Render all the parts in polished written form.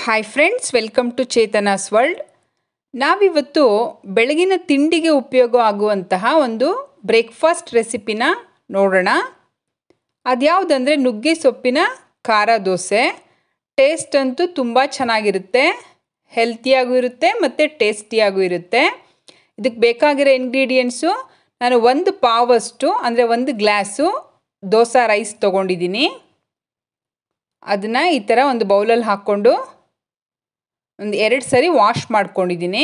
Hi friends, welcome to Chetana's world. ನಾವಿವತ್ತು ಬೆಳಗಿನ ತಿಂಡಿಗೆ ಉಪಯೋಗ ಆಗುವಂತಹ ಒಂದು ಬ್ರೇಕ್ಫಾಸ್ಟ್ ರೆಸಿಪಿನ ನೋಡೋಣ. ಅದ್ಯಾವುದಂದರೆ ನುಗ್ಗೆ ಸೊಪ್ಪಿನ ಖಾರ ದೋಸೆ. ಟೇಸ್ಟ್ ಅಂತೂ ತುಂಬ ಚೆನ್ನಾಗಿರುತ್ತೆ, ಹೆಲ್ತಿಯಾಗೂ ಇರುತ್ತೆ ಮತ್ತು ಟೇಸ್ಟಿಯಾಗೂ ಇರುತ್ತೆ. ಇದಕ್ಕೆ ಬೇಕಾಗಿರೋ ಇಂಗ್ರೀಡಿಯೆಂಟ್ಸು, ನಾನು 1 ಪಾವಷ್ಟು ಅಂದರೆ 1 ಗ್ಲಾಸು ದೋಸೆ ರೈಸ್ ತೊಗೊಂಡಿದ್ದೀನಿ. ಅದನ್ನು ಈ ಥರ ಒಂದು ಬೌಲಲ್ಲಿ ಹಾಕ್ಕೊಂಡು ಒಂದು 2 ಸರಿ ವಾಶ್ ಮಾಡ್ಕೊಂಡಿದ್ದೀನಿ.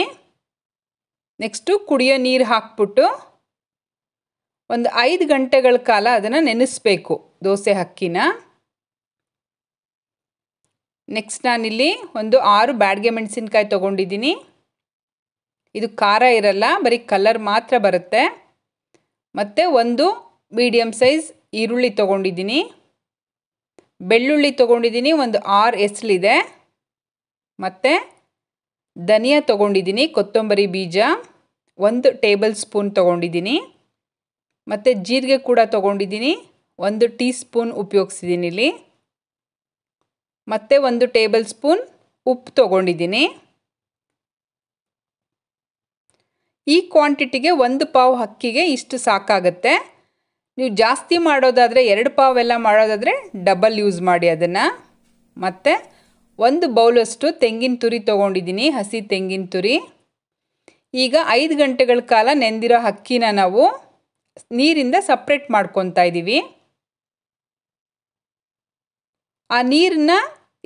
ನೆಕ್ಸ್ಟು ಕುಡಿಯೋ ನೀರು ಹಾಕ್ಬಿಟ್ಟು ಒಂದು 5 ಗಂಟೆಗಳ ಕಾಲ ಅದನ್ನು ನೆನೆಸಬೇಕು, ದೋಸೆ ಅಕ್ಕಿನ. ನೆಕ್ಸ್ಟ್ ನಾನಿಲ್ಲಿ ಒಂದು 6 ಬ್ಯಾಡಗೆ ಮೆಣಸಿನ್ಕಾಯಿ ತೊಗೊಂಡಿದ್ದೀನಿ. ಇದು ಖಾರ ಇರಲ್ಲ, ಬರೀ ಕಲರ್ ಮಾತ್ರ ಬರುತ್ತೆ. ಮತ್ತು 1 ಮೀಡಿಯಮ್ ಸೈಜ್ ಈರುಳ್ಳಿ ತೊಗೊಂಡಿದ್ದೀನಿ. ಬೆಳ್ಳುಳ್ಳಿ ತೊಗೊಂಡಿದ್ದೀನಿ, ಒಂದು 6 ಎಸಳಿದೆ. ಮತ್ತು ಧನಿಯಾ ತೊಗೊಂಡಿದ್ದೀನಿ, ಕೊತ್ತಂಬರಿ ಬೀಜ 1 ಟೇಬಲ್ ಸ್ಪೂನ್ ತೊಗೊಂಡಿದ್ದೀನಿ. ಮತ್ತು ಜೀರಿಗೆ ಕೂಡ ತೊಗೊಂಡಿದ್ದೀನಿ, 1 ಟೀ ಸ್ಪೂನ್ ಉಪಯೋಗಿಸಿದ್ದೀನಿ ಇಲ್ಲಿ. ಮತ್ತು 1 ಟೇಬಲ್ ಸ್ಪೂನ್ ಉಪ್ಪು ತೊಗೊಂಡಿದ್ದೀನಿ. ಈ ಕ್ವಾಂಟಿಟಿಗೆ 1 ಪಾವ್ ಅಕ್ಕಿಗೆ ಇಷ್ಟು ಸಾಕಾಗುತ್ತೆ. ನೀವು ಜಾಸ್ತಿ ಮಾಡೋದಾದರೆ 2 ಪಾವ್ ಎಲ್ಲ ಮಾಡೋದಾದರೆ ಡಬಲ್ ಯೂಸ್ ಮಾಡಿ ಅದನ್ನು. ಮತ್ತು 1 ಬೌಲಷ್ಟು ತೆಂಗಿನ ತುರಿ ತೊಗೊಂಡಿದ್ದೀನಿ, ಹಸಿ ತೆಂಗಿನ ತುರಿ. ಈಗ 5 ಗಂಟೆಗಳ ಕಾಲ ನೆಂದಿರೋ ಅಕ್ಕಿನ ನಾವು ನೀರಿಂದ ಸಪ್ರೇಟ್ ಮಾಡ್ಕೊತಾ ಇದ್ದೀವಿ. ಆ ನೀರನ್ನ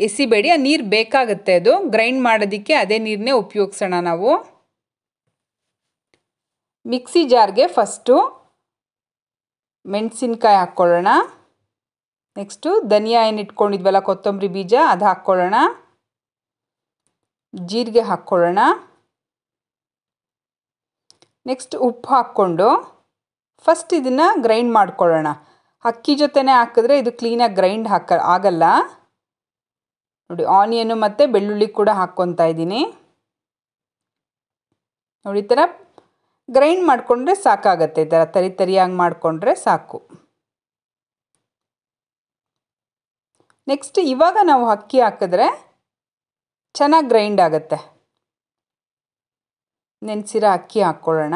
ಎಸಿಬೇಡಿ, ಆ ನೀರು ಬೇಕಾಗುತ್ತೆ, ಅದು ಗ್ರೈಂಡ್ ಮಾಡೋದಕ್ಕೆ ಅದೇ ನೀರನ್ನೇ ಉಪಯೋಗಿಸೋಣ ನಾವು. ಮಿಕ್ಸಿ ಜಾರ್ಗೆ ಫಸ್ಟು ಮೆಣಸಿನ್ಕಾಯಿ ಹಾಕ್ಕೊಳ್ಳೋಣ. ನೆಕ್ಸ್ಟು ಧನಿಯಾ ಏನು ಇಟ್ಕೊಂಡಿದ್ವಲ್ಲ, ಕೊತ್ತಂಬರಿ ಬೀಜ ಅದು ಹಾಕ್ಕೊಳ್ಳೋಣ. ಜೀರಿಗೆ ಹಾಕ್ಕೊಳ್ಳೋಣ. ನೆಕ್ಸ್ಟ್ ಉಪ್ಪು ಹಾಕ್ಕೊಂಡು ಫಸ್ಟ್ ಇದನ್ನು ಗ್ರೈಂಡ್ ಮಾಡ್ಕೊಳ್ಳೋಣ. ಅಕ್ಕಿ ಜೊತೆನೇ ಹಾಕಿದ್ರೆ ಇದು ಕ್ಲೀನಾಗಿ ಗ್ರೈಂಡ್ ಆಗಲ್ಲ. ನೋಡಿ, ಆನಿಯನ್ನು ಮತ್ತು ಬೆಳ್ಳುಳ್ಳಿ ಕೂಡ ಹಾಕ್ಕೊತಾ ಇದ್ದೀನಿ. ನೋಡಿ, ಈ ಥರ ಗ್ರೈಂಡ್ ಮಾಡಿಕೊಂಡ್ರೆ ಸಾಕಾಗತ್ತೆ. ಈ ಥರ ತರಿ ತರಿಯಾಗಿ ಮಾಡಿಕೊಂಡ್ರೆ ಸಾಕು. ನೆಕ್ಸ್ಟ್ ಇವಾಗ ನಾವು ಅಕ್ಕಿ ಹಾಕಿದ್ರೆ ಚೆನ್ನಾಗಿ ಗ್ರೈಂಡ್ ಆಗುತ್ತೆ. ನೆನೆಸಿರೋ ಅಕ್ಕಿ ಹಾಕ್ಕೊಳ್ಳೋಣ.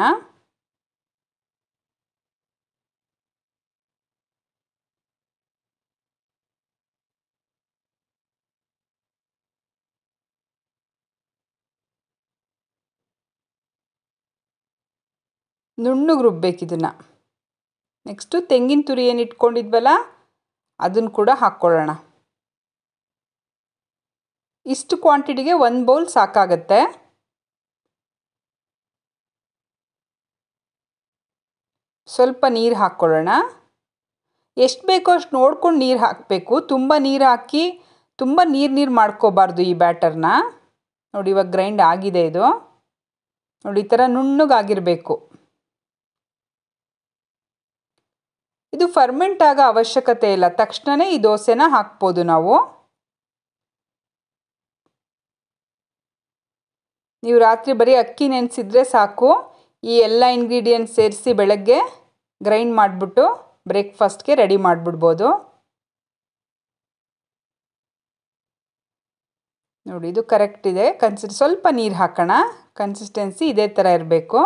ನುಣ್ಣಗೆ ರುಬ್ಬೇಕು ಇದನ್ನು. ನೆಕ್ಸ್ಟು ತೆಂಗಿನ ತುರಿ ಏನು ಇಟ್ಕೊಂಡಿದ್ವಲ್ಲ ಅದನ್ನು ಕೂಡ ಹಾಕ್ಕೊಳ್ಳೋಣ. ಇಷ್ಟು ಕ್ವಾಂಟಿಟಿಗೆ 1 ಬೌಲ್ ಸಾಕಾಗತ್ತೆ. ಸ್ವಲ್ಪ ನೀರು ಹಾಕ್ಕೊಳ್ಳೋಣ. ಎಷ್ಟು ಬೇಕೋ ಅಷ್ಟು ನೋಡ್ಕೊಂಡು ನೀರು ಹಾಕಬೇಕು. ತುಂಬ ನೀರು ಹಾಕಿ ತುಂಬ ನೀರು ಮಾಡ್ಕೋಬಾರ್ದು ಈ ಬ್ಯಾಟರ್ನ. ನೋಡಿ, ಇವಾಗ ಗ್ರೈಂಡ್ ಆಗಿದೆ ಇದು. ನೋಡಿ, ಈ ಥರ ನುಣ್ಣಗಾಗಿರಬೇಕು. ಇದು ಫರ್ಮೆಂಟ್ ಆಗೋ ಅವಶ್ಯಕತೆ ಇಲ್ಲ, ತಕ್ಷಣವೇ ಈ ದೋಸೆನ ಹಾಕ್ಬೋದು ನಾವು. ನೀವು ರಾತ್ರಿ ಬರೀ ಅಕ್ಕಿ ನೆನೆಸಿದ್ರೆ ಸಾಕು. ಈ ಎಲ್ಲ ಇಂಗ್ರೀಡಿಯೆಂಟ್ಸ್ ಸೇರಿಸಿ ಬೆಳಗ್ಗೆ ಗ್ರೈಂಡ್ ಮಾಡಿಬಿಟ್ಟು ಬ್ರೇಕ್ಫಾಸ್ಟ್ಗೆ ರೆಡಿ ಮಾಡಿಬಿಡ್ಬೋದು. ನೋಡಿ, ಇದು ಕರೆಕ್ಟ್ ಇದೆ. ಸ್ವಲ್ಪ ನೀರು ಹಾಕೋಣ. ಕನ್ಸಿಸ್ಟೆನ್ಸಿ ಇದೇ ಥರ ಇರಬೇಕು.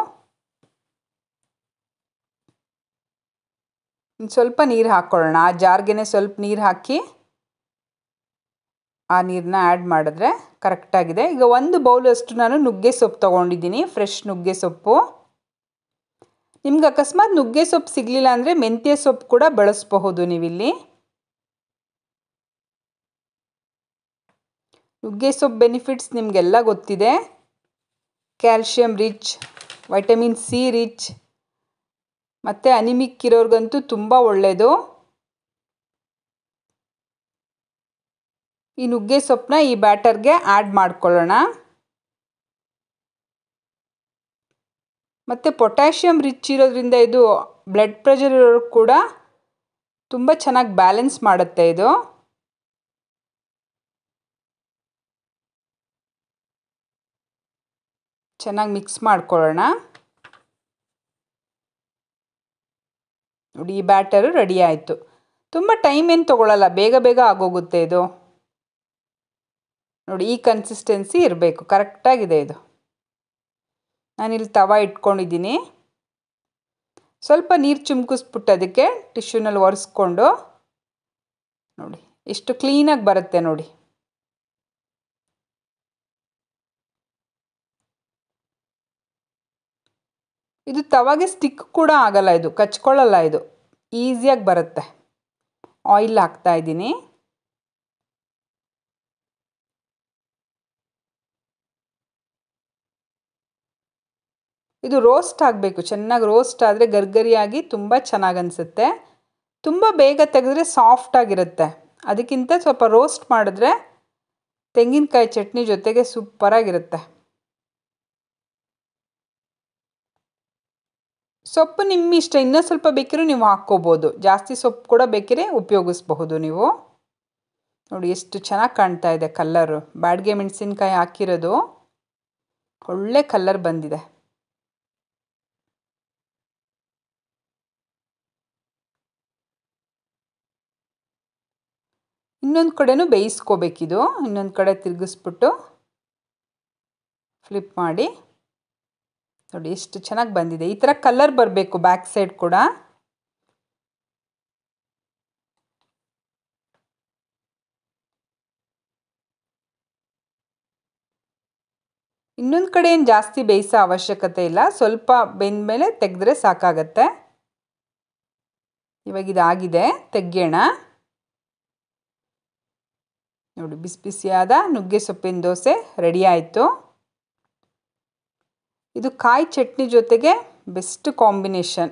ಸ್ವಲ್ಪ ನೀರು ಹಾಕ್ಕೊಳ್ಳೋಣ. ಆ ಜಾರ್ಗೆ ಸ್ವಲ್ಪ ನೀರು ಹಾಕಿ ಆ ನೀರನ್ನ ಆ್ಯಡ್ ಮಾಡಿದ್ರೆ ಕರೆಕ್ಟಾಗಿದೆ. ಈಗ 1 ಬೌಲಷ್ಟು ನಾನು ನುಗ್ಗೆ ಸೊಪ್ಪು ತೊಗೊಂಡಿದ್ದೀನಿ, ಫ್ರೆಶ್ ನುಗ್ಗೆ ಸೊಪ್ಪು. ನಿಮ್ಗೆ ಅಕಸ್ಮಾತ್ ನುಗ್ಗೆ ಸೊಪ್ಪು ಸಿಗಲಿಲ್ಲ ಅಂದರೆ ಮೆಂತ್ಯ ಸೊಪ್ಪು ಕೂಡ ಬಳಸಬಹುದು ನೀವಿಲ್ಲಿ. ನುಗ್ಗೆ ಸೊಪ್ಪು ಬೆನಿಫಿಟ್ಸ್ ನಿಮಗೆಲ್ಲ ಗೊತ್ತಿದೆ. Calcium rich, vitamin C rich, ಮತ್ತು ಅನಿಮಿಕ್ ಇರೋರ್ಗಂತೂ ತುಂಬ ಒಳ್ಳೆಯದು. ಈ ನುಗ್ಗೆ ಸೊಪ್ಪನ್ನ ಈ ಬ್ಯಾಟರ್ಗೆ ಆ್ಯಡ್ ಮಾಡ್ಕೊಳ್ಳೋಣ. ಮತ್ತು ಪೊಟ್ಯಾಷಿಯಮ್ ರಿಚ್ ಇರೋದ್ರಿಂದ ಇದು ಬ್ಲಡ್ ಪ್ರೆಷರ್ ಇರೋರು ಕೂಡ ತುಂಬ ಚೆನ್ನಾಗಿ ಬ್ಯಾಲೆನ್ಸ್ ಮಾಡುತ್ತೆ ಇದು. ಚೆನ್ನಾಗಿ ಮಿಕ್ಸ್ ಮಾಡ್ಕೊಳ್ಳೋಣ. ನೋಡಿ, ಈ ಬ್ಯಾಟರು ರೆಡಿ ಆಯಿತು. ತುಂಬ ಟೈಮ್ ಏನು ತೊಗೊಳ್ಳಲ್ಲ, ಬೇಗ ಬೇಗ ಆಗೋಗುತ್ತೆ ಇದು. ನೋಡಿ ಈ ಕನ್ಸಿಸ್ಟೆನ್ಸಿ ಇರಬೇಕು, ಕರೆಕ್ಟಾಗಿದೆ ಇದು. ನಾನಿಲ್ಲಿ ತವ ಇಟ್ಕೊಂಡಿದ್ದೀನಿ. ಸ್ವಲ್ಪ ನೀರು ಚಿಮ್ಕಿಸ್ಬಿಟ್ಟು ಅದಕ್ಕೆ ಟಿಶ್ಯೂನಲ್ಲಿ ಒರೆಸ್ಕೊಂಡು ನೋಡಿ ಎಷ್ಟು ಕ್ಲೀನಾಗಿ ಬರುತ್ತೆ ನೋಡಿ. ಇದು ತವಾಗೆ ಸ್ಟಿಕ್ ಕೂಡ ಆಗಲ್ಲ, ಇದು ಕಚ್ಕೊಳ್ಳಲ್ಲ, ಇದು ಈಸಿಯಾಗಿ ಬರುತ್ತೆ. ಆಯಿಲ್ ಹಾಕ್ತಾ ಇದ್ದೀನಿ. ಇದು ರೋಸ್ಟ್ ಆಗಬೇಕು, ಚೆನ್ನಾಗಿ ರೋಸ್ಟ್ ಆದರೆ ಗರ್ಗರಿಯಾಗಿ ತುಂಬ ಚೆನ್ನಾಗಿ ಅನಿಸುತ್ತೆ. ತುಂಬ ಬೇಗ ತೆಗೆದ್ರೆ ಸಾಫ್ಟಾಗಿರುತ್ತೆ. ಅದಕ್ಕಿಂತ ಸ್ವಲ್ಪ ರೋಸ್ಟ್ ಮಾಡಿದ್ರೆ ತೆಂಗಿನಕಾಯಿ ಚಟ್ನಿ ಜೊತೆಗೆ ಸೂಪರಾಗಿರುತ್ತೆ. ಸೊಪ್ಪು ನಿಮ್ಮ ಇಷ್ಟ, ಇನ್ನೂ ಸ್ವಲ್ಪ ಬೇಕಿರೋ ನೀವು ಹಾಕ್ಕೋಬೋದು. ಜಾಸ್ತಿ ಸೊಪ್ಪು ಕೂಡ ಬೇಕಿದ್ರೆ ಉಪಯೋಗಿಸ್ಬಹುದು ನೀವು. ನೋಡಿ ಎಷ್ಟು ಚೆನ್ನಾಗಿ ಕಾಣ್ತಾ ಇದೆ ಕಲ್ಲರು. ಬ್ಯಾಡಗೆ ಮೆಣಸಿನ್ಕಾಯಿ ಹಾಕಿರೋದು ಒಳ್ಳೆ ಕಲ್ಲರ್ ಬಂದಿದೆ. ಇನ್ನೊಂದು ಕಡೆನೂ ಬೇಯಿಸ್ಕೋಬೇಕಿದು. ಇನ್ನೊಂದು ಕಡೆ ತಿರುಗಿಸ್ಬಿಟ್ಟು ಫ್ಲಿಪ್ ಮಾಡಿ ನೋಡಿ ಎಷ್ಟು ಚೆನ್ನಾಗಿ ಬಂದಿದೆ. ಈ ಥರ ಕಲರ್ ಬರಬೇಕು ಬ್ಯಾಕ್ ಸೈಡ್ ಕೂಡ. ಇನ್ನೊಂದು ಕಡೆ ಏನು ಜಾಸ್ತಿ ಬೇಯಿಸೋ ಅವಶ್ಯಕತೆ ಇಲ್ಲ, ಸ್ವಲ್ಪ ಬೆಂದ ಮೇಲೆ ತೆಗೆದ್ರೆ ಸಾಕಾಗತ್ತೆ. ಇವಾಗ ಇದಾಗಿದೆ, ತೆಗೆಯೋಣ. ನೋಡಿ ಬಿಸಿ ಬಿಸಿಯಾದ ನುಗ್ಗೆ ಸೊಪ್ಪಿನ ದೋಸೆ ರೆಡಿ ಆಯಿತು. ಇದು ಕಾಯಿ ಚಟ್ನಿ ಜೊತೆಗೆ ಬೆಸ್ಟ್ ಕಾಂಬಿನೇಷನ್.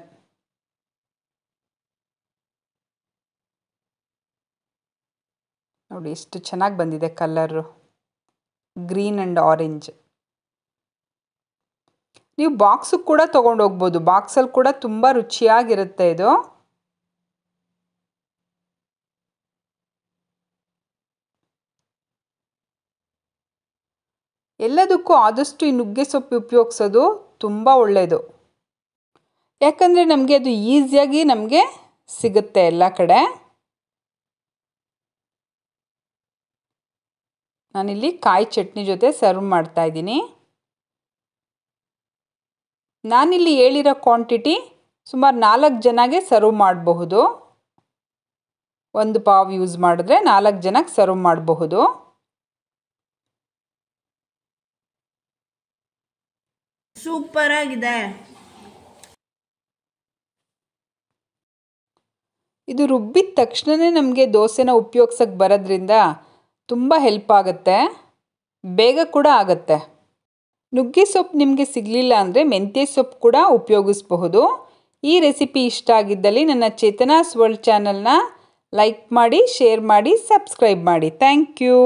ನೋಡಿ ಎಷ್ಟು ಚೆನ್ನಾಗಿ ಬಂದಿದೆ ಕಲರು, ಗ್ರೀನ್ ಆ್ಯಂಡ್ ಆರೆಂಜ್. ನೀವು ಬಾಕ್ಸಿಗೆ ಕೂಡ ತೊಗೊಂಡು ಹೋಗ್ಬೋದು, ಬಾಕ್ಸಲ್ಲಿ ಕೂಡ ತುಂಬ ರುಚಿಯಾಗಿರುತ್ತೆ ಇದು. ಎಲ್ಲದಕ್ಕೂ ಆದಷ್ಟು ಈ ನುಗ್ಗೆ ಸೊಪ್ಪು ಉಪಯೋಗಿಸೋದು ತುಂಬ ಒಳ್ಳೆಯದು. ಯಾಕಂದರೆ ನಮಗೆ ಅದು ಈಸಿಯಾಗಿ ನಮಗೆ ಸಿಗುತ್ತೆ ಎಲ್ಲ ಕಡೆ. ನಾನಿಲ್ಲಿ ಕಾಯಿ ಚಟ್ನಿ ಜೊತೆ ಸರ್ವ್ ಮಾಡ್ತಾ ಇದ್ದೀನಿ. ನಾನಿಲ್ಲಿ ಹೇಳಿರೋ ಕ್ವಾಂಟಿಟಿ ಸುಮಾರು 4 ಜನಗೆ ಸರ್ವ್ ಮಾಡಬಹುದು. ಒಂದು ಪಾವ್ ಯೂಸ್ ಮಾಡಿದ್ರೆ 4 ಜನಕ್ಕೆ ಸರ್ವ್ ಮಾಡಬಹುದು. ಸೂಪರ್ ಆಗಿದೆ. ಇದು ರುಬ್ಬಿದ ತಕ್ಷಣವೇ ನಮಗೆ ದೋಸೆನ ಉಪಯೋಗಿಸೋಕ್ಕೆ ಬರೋದ್ರಿಂದ ತುಂಬ ಹೆಲ್ಪ್ ಆಗುತ್ತೆ, ಬೇಗ ಕೂಡ ಆಗುತ್ತೆ. ನುಗ್ಗೆ ಸೊಪ್ಪು ನಿಮಗೆ ಸಿಗಲಿಲ್ಲ ಅಂದರೆ ಮೆಂತ್ಯ ಸೊಪ್ಪು ಕೂಡ ಉಪಯೋಗಿಸಬಹುದು. ಈ ರೆಸಿಪಿ ಇಷ್ಟ ಆಗಿದ್ದಲ್ಲಿ ನನ್ನ ಚೇತನಾಸ್ ವರ್ಲ್ಡ್ ಚಾನಲ್ನ ಲೈಕ್ ಮಾಡಿ, ಶೇರ್ ಮಾಡಿ, ಸಬ್ಸ್ಕ್ರೈಬ್ ಮಾಡಿ. Thank you.